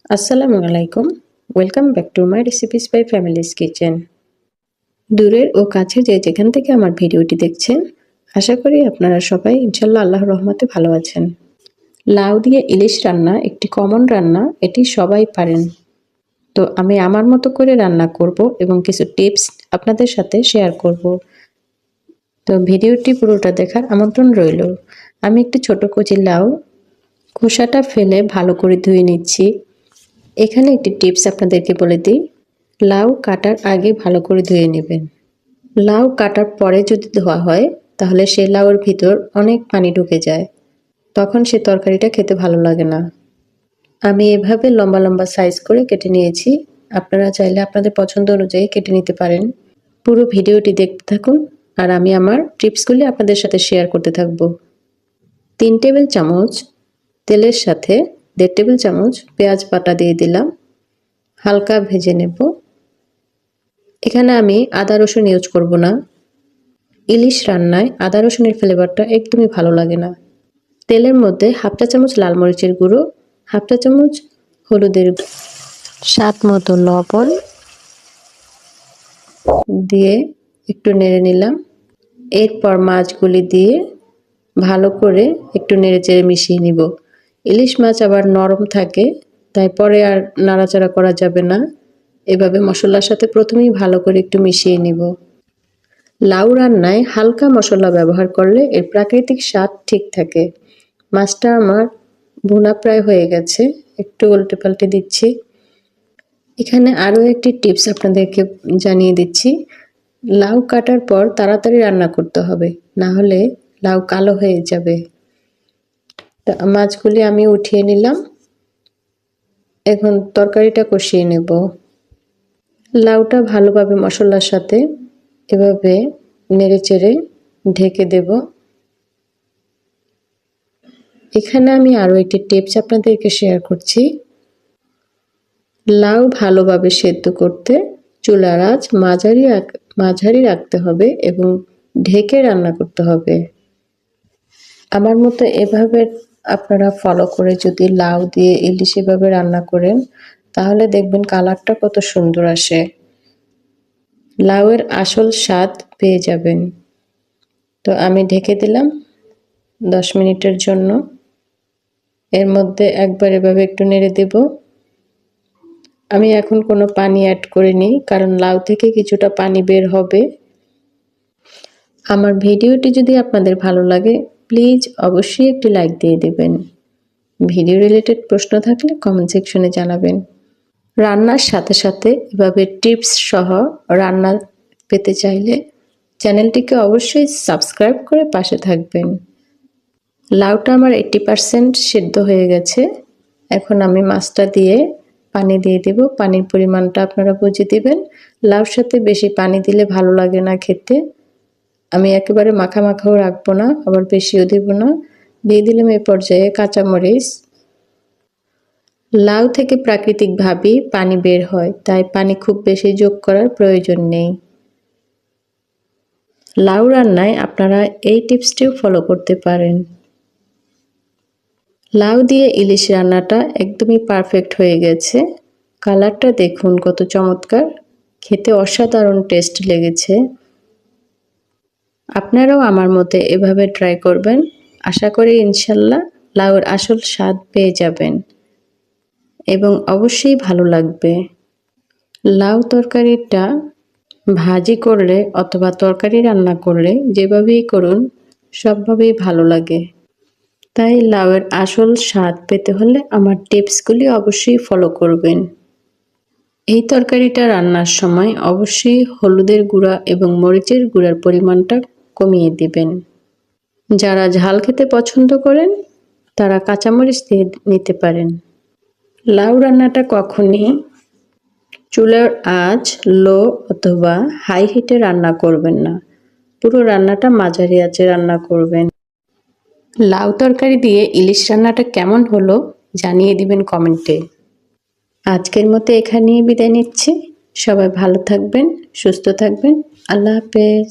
আসসালামু আলাইকুম। Welcome back to my recipes by family's kitchen. দূরের ও কাছে যে যেখান থেকে আমার ভিডিওটি দেখছেন, আশা করি আপনারা সবাই ইনশাল্লাহ আল্লাহর রহমতে ভালো আছেন। লাউ দিয়ে ইলিশ রান্না একটি কমন রান্না, এটি সবাই পারেন। তো আমি আমার মতো করে রান্না করব এবং কিছু টিপস আপনাদের সাথে শেয়ার করব। তো ভিডিওটি পুরোটা দেখার আমন্ত্রণ রইল। আমি একটি ছোট কচি লাউ খোসাটা ফেলে ভালো করে ধুয়ে নিচ্ছি। এখানে একটি টিপস আপনাদেরকে বলে দিই, লাউ কাটার আগে ভালো করে ধুয়ে নেবেন। লাউ কাটার পরে যদি ধোয়া হয় তাহলে সে লাউয়ের ভিতর অনেক পানি ঢুকে যায়, তখন সে তরকারিটা খেতে ভালো লাগে না। আমি এভাবে লম্বা লম্বা সাইজ করে কেটে নিয়েছি, আপনারা চাইলে আপনাদের পছন্দ অনুযায়ী কেটে নিতে পারেন। পুরো ভিডিওটি দেখতে থাকুন আর আমি আমার টিপসগুলি আপনাদের সাথে শেয়ার করতে থাকব। 3 টেবিল চামচ তেলের সাথে 1.5 টেবিল চামচ পেঁয়াজ বাটা দিয়ে দিলাম, হালকা ভেজে নেব। এখানে আমি আদা রসুন ইউজ করব না, ইলিশ রান্নায় আদা রসুনের ফ্লেভারটা একদমই ভালো লাগে না। তেলের মধ্যে 1/2 চা চামচ লাল মরিচের গুঁড়ো, 1/2 চা চামচ হলুদের, স্বাদ মতো লবণ দিয়ে একটু নেড়ে নিলাম। এরপর মাছগুলি দিয়ে ভালো করে একটু নেড়ে চেড়ে মিশিয়ে নিব। ইলিশ মাছ আবার নরম থাকে, তাই পরে আর নাড়াচাড়া করা যাবে না। এভাবে মশলার সাথে প্রথমেই ভালো করে একটু মিশিয়ে নিব। লাউ রান্নায় হালকা মশলা ব্যবহার করলে এর প্রাকৃতিক স্বাদ ঠিক থাকে। মাছটা আমার ভুনা প্রায় হয়ে গেছে, একটু উল্টে পাল্টে দিচ্ছি। এখানে আরও একটি টিপস আপনাদেরকে জানিয়ে দিচ্ছি, লাউ কাটার পর তাড়াতাড়ি রান্না করতে হবে, না হলে লাউ কালো হয়ে যাবে। মাছগুলি আমি উঠিয়ে নিলাম, এখন তরকারিটা কষিয়ে নেব। লাউটা ভালোভাবে মশলার সাথে এভাবে নেড়েচেড়ে ঢেকে দেব। এখানে আমি আরও একটি টিপস আপনাদেরকে শেয়ার করছি। লাউ ভালোভাবে সেদ্ধ করতে চুলার আঁচ মাঝারি রাখতে হবে এবং ঢেকে রান্না করতে হবে। আমার মতো এভাবে আপনারা ফলো করে যদি লাউ দিয়ে ইলিশ এভাবে রান্না করেন তাহলে দেখবেন কালারটা কত সুন্দর আসে, লাউয়ের আসল স্বাদ পেয়ে যাবেন। তো আমি ঢেকে দিলাম 10 মিনিটের জন্য। এর মধ্যে একবার এভাবে একটু নেড়ে দেব। আমি এখন কোনো পানি অ্যাড করিনি, কারণ লাউ থেকে কিছুটা পানি বের হবে। আমার ভিডিওটি যদি আপনাদের ভালো লাগে প্লিজ অবশ্যই একটি লাইক দিয়ে দেবেন। ভিডিও রিলেটেড প্রশ্ন থাকলে কমেন্ট সেকশনে জানাবেন। রান্নার সাথে সাথে এভাবে টিপস সহ রান্না পেতে চাইলে চ্যানেলটিকে অবশ্যই সাবস্ক্রাইব করে পাশে থাকবেন। লাউটা আমার 80% সিদ্ধ হয়ে গেছে। এখন আমি মাছটা দিয়ে পানি দিয়ে দেব। পানির পরিমাণটা আপনারা বুঝে দিবেন। লাউর সাথে বেশি পানি দিলে ভালো লাগে না খেতে। আমি একেবারে মাখা মাখাও রাখবো না, আবার বেশিও দেব না। দিয়ে দিলাম এই পর্যায়ে কাঁচামরিচ। লাউ থেকে প্রাকৃতিকভাবেই পানি বের হয়, তাই পানি খুব বেশি যোগ করার প্রয়োজন নেই। লাউ রান্নায় আপনারা এই টিপসটিও ফলো করতে পারেন। লাউ দিয়ে ইলিশ রান্নাটা একদমই পারফেক্ট হয়ে গেছে। কালারটা দেখুন কত চমৎকার, খেতে অসাধারণ টেস্ট লেগেছে। আপনারাও আমার মতে এভাবে ট্রাই করবেন, আশা করি ইনশাল্লাহ লাউয়ের আসল স্বাদ পেয়ে যাবেন এবং অবশ্যই ভালো লাগবে। লাউ তরকারিটা ভাজি করলে অথবা তরকারি রান্না করলে যেভাবেই করুন সবভাবেই ভালো লাগে। তাই লাউয়ের আসল স্বাদ পেতে হলে আমার টিপসগুলি অবশ্যই ফলো করবেন। এই তরকারিটা রান্নার সময় অবশ্যই হলুদের গুঁড়া এবং মরিচের গুঁড়ার পরিমাণটা কমিয়ে দিবেন। যারা ঝাল খেতে পছন্দ করেন তারা কাঁচামরিচ দিয়ে নিতে পারেন। লাউ রান্নাটা কখনই চুলার আঁচ লো অথবা হাই হিটে রান্না করবেন না, পুরো রান্নাটা মাঝারি আঁচে রান্না করবেন। লাউ তরকারি দিয়ে ইলিশ রান্নাটা কেমন হলো জানিয়ে দিবেন কমেন্টে। আজকের মতো এখানেই বিদায় নিচ্ছি। সবাই ভালো থাকবেন, সুস্থ থাকবেন। আল্লাহ হাফেজ।